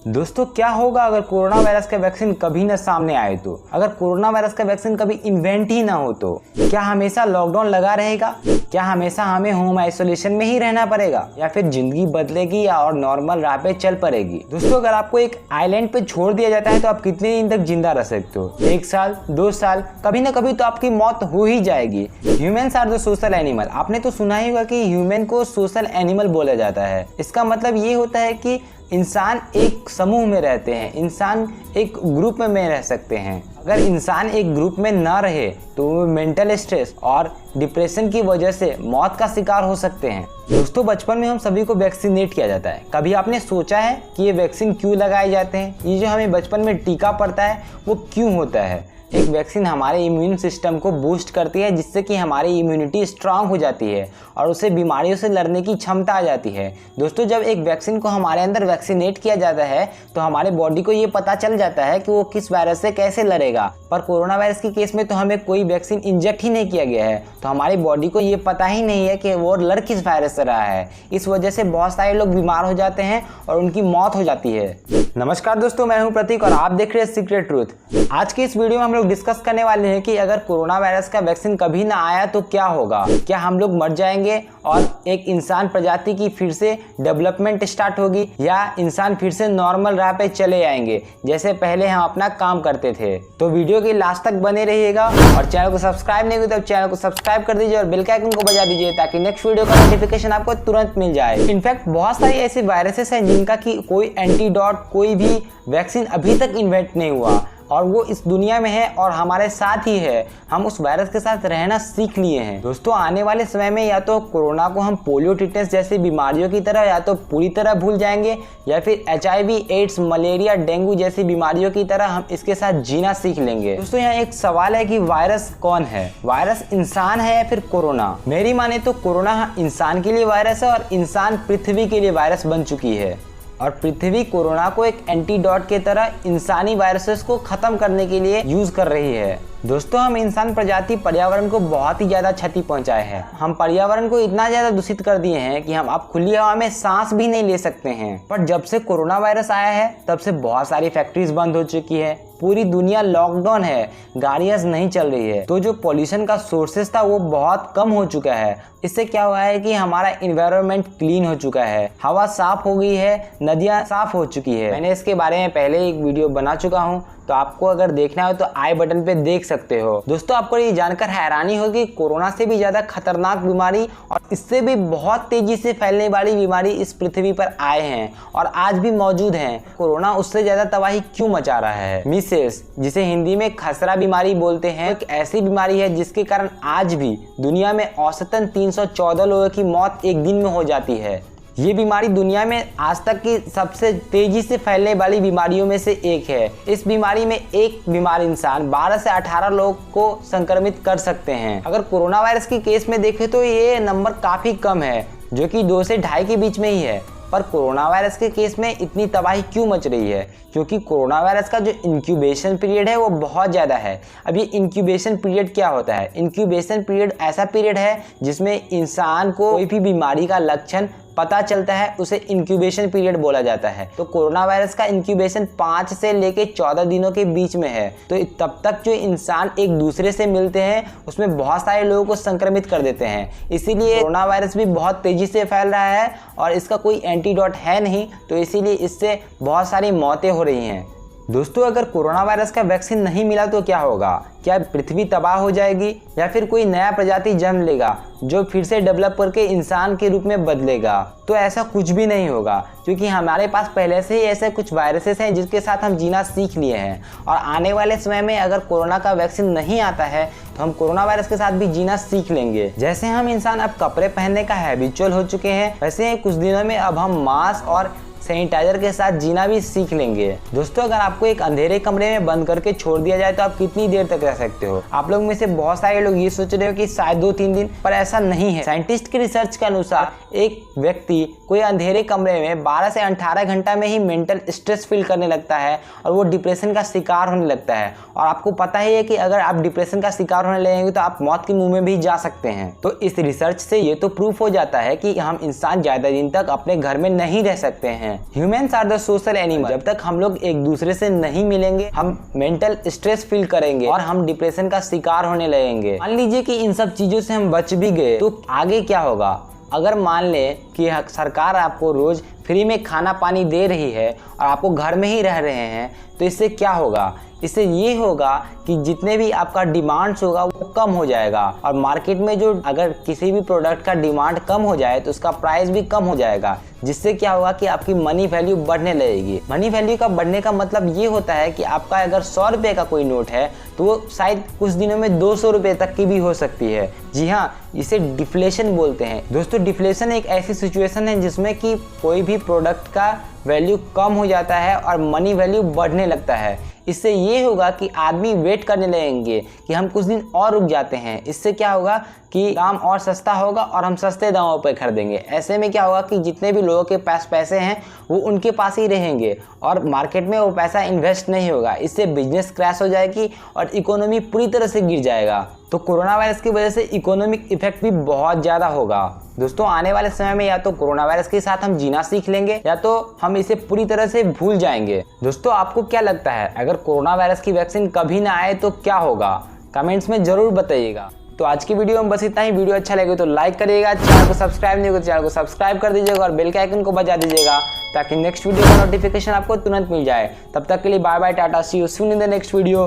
दोस्तों क्या होगा अगर कोरोना वायरस का वैक्सीन कभी न सामने आए तो? अगर कोरोना वायरस का वैक्सीन कभी इन्वेंट ही ना हो तो? क्या हमेशा लॉकडाउन लगा रहेगा? क्या हमेशा हमें होम आइसोलेशन में ही रहना पड़ेगा, या फिर जिंदगी बदलेगी या और नॉर्मल राह पे चल पड़ेगी? दोस्तों अगर आपको एक आइलैंड पे छोड़ दिया जाता है तो आप कितने दिन तक जिंदा रह सकते हो? 1 साल, 2 साल, कभी ना कभी तो आपकी मौत हो ही जाएगी। Humans are the social animal. आपने तो सुना ही होगा कि ह्यूमन को सोशल एनिमल बोला जाता है। इसका मतलब ये होता है कि इंसान एक समूह में रहते हैं, इंसान एक ग्रुप में रह सकते हैं। अगर इंसान एक ग्रुप में ना रहे तो वो मेंटल स्ट्रेस और डिप्रेशन की वजह से मौत का शिकार हो सकते हैं। दोस्तों बचपन में हम सभी को वैक्सीनेट किया जाता है। कभी आपने सोचा है कि ये वैक्सीन क्यों लगाए जाते हैं? ये जो हमें बचपन में टीका पड़ता है वो क्यों होता है? एक वैक्सीन हमारे इम्यून सिस्टम को बूस्ट करती है, जिससे कि हमारी इम्यूनिटी स्ट्रांग हो जाती है और उससे बीमारियों से लड़ने की क्षमता आ जाती है। दोस्तों जब एक वैक्सीन को हमारे अंदर वैक्सीनेट किया जाता है तो हमारे बॉडी को ये पता चल जाता है कि वो किस वायरस से कैसे लड़ेगा। पर कोरोना वायरस के केस में तो हमें कोई वैक्सीन इंजेक्ट ही नहीं किया गया है, तो हमारी बॉडी को ये पता ही नहीं है कि वो लड़ किस वायरस से रहा है। इस वजह से बहुत सारे लोग बीमार हो जाते हैं और उनकी मौत हो जाती है। नमस्कार दोस्तों, मैं हूं प्रतीक और आप देख रहे हैं सीक्रेट ट्रूथ। आज की इस वीडियो में हम लोग डिस्कस करने वाले हैं कि अगर कोरोना वायरस का वैक्सीन कभी ना आया तो क्या होगा। क्या हम लोग मर जाएंगे और एक इंसान प्रजाति की फिर से डेवलपमेंट स्टार्ट होगी, या इंसान फिर से नॉर्मल राह पे चले आएंगे जैसे पहले हम अपना काम करते थे? तो वीडियो के लास्ट तक बने रहिएगा और चैनल को सब्सक्राइब नहीं किया तो चैनल को सब्सक्राइब कर दीजिए और बेल के आइकन को बजा दीजिए ताकि नेक्स्ट वीडियो का नोटिफिकेशन आपको तुरंत मिल जाए। इनफैक्ट बहुत सारी ऐसे वायरसेस हैं जिनका कि कोई एंटीडोट, कोई भी वैक्सीन अभी तक इन्वेंट नहीं हुआ और वो इस दुनिया में है और हमारे साथ ही है। हम उस वायरस के साथ रहना सीख लिए हैं। दोस्तों आने वाले समय में या तो कोरोना को हम पोलियो टिटनेस जैसी बीमारियों की तरह या तो पूरी तरह भूल जाएंगे, या फिर HIV, एड्स, मलेरिया, डेंगू जैसी बीमारियों की तरह हम इसके साथ जीना सीख लेंगे। दोस्तों यहाँ एक सवाल है कि वायरस कौन है? वायरस इंसान है या फिर कोरोना? मेरी माने तो कोरोना इंसान के लिए वायरस है और इंसान पृथ्वी के लिए वायरस बन चुकी है, और पृथ्वी कोरोना को एक एंटीडोट के तरह इंसानी वायरसेस को खत्म करने के लिए यूज कर रही है। दोस्तों हम इंसान प्रजाति पर्यावरण को बहुत ही ज्यादा क्षति पहुंचाए हैं। हम पर्यावरण को इतना ज्यादा दूषित कर दिए हैं कि हम अब खुली हवा में सांस भी नहीं ले सकते हैं। पर जब से कोरोना वायरस आया है तब से बहुत सारी फैक्ट्रीज बंद हो चुकी है, पूरी दुनिया लॉकडाउन है, गाड़ियां नहीं चल रही है, तो जो पॉल्यूशन का सोर्सेस था वो बहुत कम हो चुका है। इससे क्या हुआ है कि हमारा एनवायरनमेंट क्लीन हो चुका है, हवा साफ हो गई है, नदियां साफ हो चुकी है। मैंने इसके बारे में पहले एक वीडियो बना चुका हूं, तो आपको अगर देखना हो तो आई बटन पे देख सकते हो। दोस्तों आपको ये जानकर हैरानी होगी, कोरोना से भी ज्यादा खतरनाक बीमारी और इससे भी बहुत तेजी से फैलने वाली बीमारी इस पृथ्वी पर आए हैं और आज भी मौजूद हैं। कोरोना उससे ज्यादा तबाही क्यों मचा रहा है? मीसेल्स, जिसे हिंदी में खसरा बीमारी बोलते हैं, एक ऐसी बीमारी है जिसके कारण आज भी दुनिया में औसतन 314 लोगों की मौत एक दिन में हो जाती है। ये बीमारी दुनिया में आज तक की सबसे तेजी से फैलने वाली बीमारियों में से एक है। इस बीमारी में एक बीमार इंसान 12 से 18 लोगों को संक्रमित कर सकते हैं। अगर कोरोना वायरस के केस में देखें तो ये नंबर काफी कम है, जो कि 2 से 2.5 के बीच में ही है। पर कोरोना वायरस के केस में इतनी तबाही क्यों मच रही है? क्योंकि कोरोना वायरस का जो इंक्यूबेशन पीरियड है वो बहुत ज़्यादा है। अब ये इंक्यूबेशन पीरियड क्या होता है? इंक्यूबेशन पीरियड ऐसा पीरियड है जिसमें इंसान को कोई भी बीमारी का लक्षण पता चलता है, उसे इंक्यूबेशन पीरियड बोला जाता है। तो कोरोना वायरस का इंक्यूबेशन 5 से लेके 14 दिनों के बीच में है। तो तब तक जो इंसान एक दूसरे से मिलते हैं उसमें बहुत सारे लोगों को संक्रमित कर देते हैं। इसीलिए कोरोना वायरस भी बहुत तेजी से फैल रहा है और इसका कोई एंटीडोट है नहीं, तो इसीलिए इससे बहुत सारी मौतें हो रही हैं। दोस्तों अगर कोरोना वायरस का वैक्सीन नहीं मिला तो क्या होगा? क्या पृथ्वी तबाह हो जाएगी या फिर कोई नया प्रजाति जन्म लेगा जो फिर से डेवलप करके इंसान के रूप में बदलेगा? तो ऐसा कुछ भी नहीं होगा, क्योंकि हमारे पास पहले से ही ऐसे कुछ वायरसेस हैं जिसके साथ हम जीना सीख लिए हैं। और आने वाले समय में अगर कोरोना का वैक्सीन नहीं आता है तो हम कोरोना वायरस के साथ भी जीना सीख लेंगे। जैसे हम इंसान अब कपड़े पहनने का हैबिचुअल हो चुके हैं, वैसे ही कुछ दिनों में अब हम मास्क और सैनिटाइजर के साथ जीना भी सीख लेंगे। दोस्तों अगर आपको एक अंधेरे कमरे में बंद करके छोड़ दिया जाए तो आप कितनी देर तक रह सकते हो? आप लोग में से बहुत सारे लोग ये सोच रहे हो कि शायद 2-3 दिन, पर ऐसा नहीं है। साइंटिस्ट की रिसर्च के अनुसार एक व्यक्ति कोई अंधेरे कमरे में 12 से 18 घंटा में ही मेंटल स्ट्रेस फील करने लगता है और वो डिप्रेशन का शिकार होने लगता है। और आपको पता ही है कि अगर आप डिप्रेशन का शिकार होने लगेंगे तो आप मौत के मुंह में भी जा सकते हैं। तो इस रिसर्च से ये तो प्रूफ हो जाता है कि हम इंसान ज्यादा दिन तक अपने घर में नहीं रह सकते हैं। हैं। Humans are the social animal. जब तक हम लोग एक दूसरे से नहीं मिलेंगे हम मेंटल स्ट्रेस फील करेंगे और हम डिप्रेशन का शिकार होने लगेंगे। मान लीजिए कि इन सब चीजों से हम बच भी गए तो आगे क्या होगा? अगर मान ले कि सरकार आपको रोज फ्री में खाना पानी दे रही है और आपको घर में ही रह रहे हैं तो इससे क्या होगा? इससे ये होगा कि जितने भी आपका डिमांड्स होगा वो कम हो जाएगा और मार्केट में जो अगर किसी भी प्रोडक्ट का डिमांड कम हो जाए तो उसका प्राइस भी कम हो जाएगा, जिससे क्या होगा कि आपकी मनी वैल्यू बढ़ने लगेगी। मनी वैल्यू का बढ़ने का मतलब ये होता है कि आपका अगर 100 रुपये का कोई नोट है तो वो शायद कुछ दिनों में 200 रुपये तक की भी हो सकती है। जी हाँ, इसे डिफ्लेशन बोलते हैं। दोस्तों, डिफ्लेशन एक ऐसी सिचुएशन है जिसमें कि कोई भी प्रोडक्ट का वैल्यू कम हो जाता है और मनी वैल्यू बढ़ने लगता है। इससे ये होगा कि आदमी वेट करने लगेंगे कि हम कुछ दिन और रुक जाते हैं। इससे क्या होगा कि दाम और सस्ता होगा और हम सस्ते दामों पर खरीदेंगे। ऐसे में क्या होगा कि जितने भी लोगों के पास पैसे हैं वो उनके पास ही रहेंगे और मार्केट में वो पैसा इन्वेस्ट नहीं होगा। इससे बिजनेस क्रैश हो जाएगी और इकोनॉमी पूरी तरह से गिर जाएगा। तो कोरोना वायरस की वजह से इकोनॉमिक इफेक्ट भी बहुत ज़्यादा होगा। दोस्तों, आने वाले समय में या तो कोरोना वायरस के साथ हम जीना सीख लेंगे या तो हम इसे पूरी तरह से भूल जाएंगे। दोस्तों, आपको क्या लगता है अगर कोरोना वायरस की वैक्सीन कभी ना आए तो क्या होगा? कमेंट्स में जरूर बताइएगा। तो आज की वीडियो में बस इतना ही। वीडियो अच्छा लगे तो लाइक करिएगा, चैनल को सब्सक्राइब नहीं हो तो चैनल को सब्सक्राइब कर दीजिएगा और बेल के आइकन को बजा दीजिएगा ताकि नेक्स्ट वीडियो का नोटिफिकेशन आपको तुरंत मिल जाए। तब तक के लिए bye bye, tata, see you soon in the next video.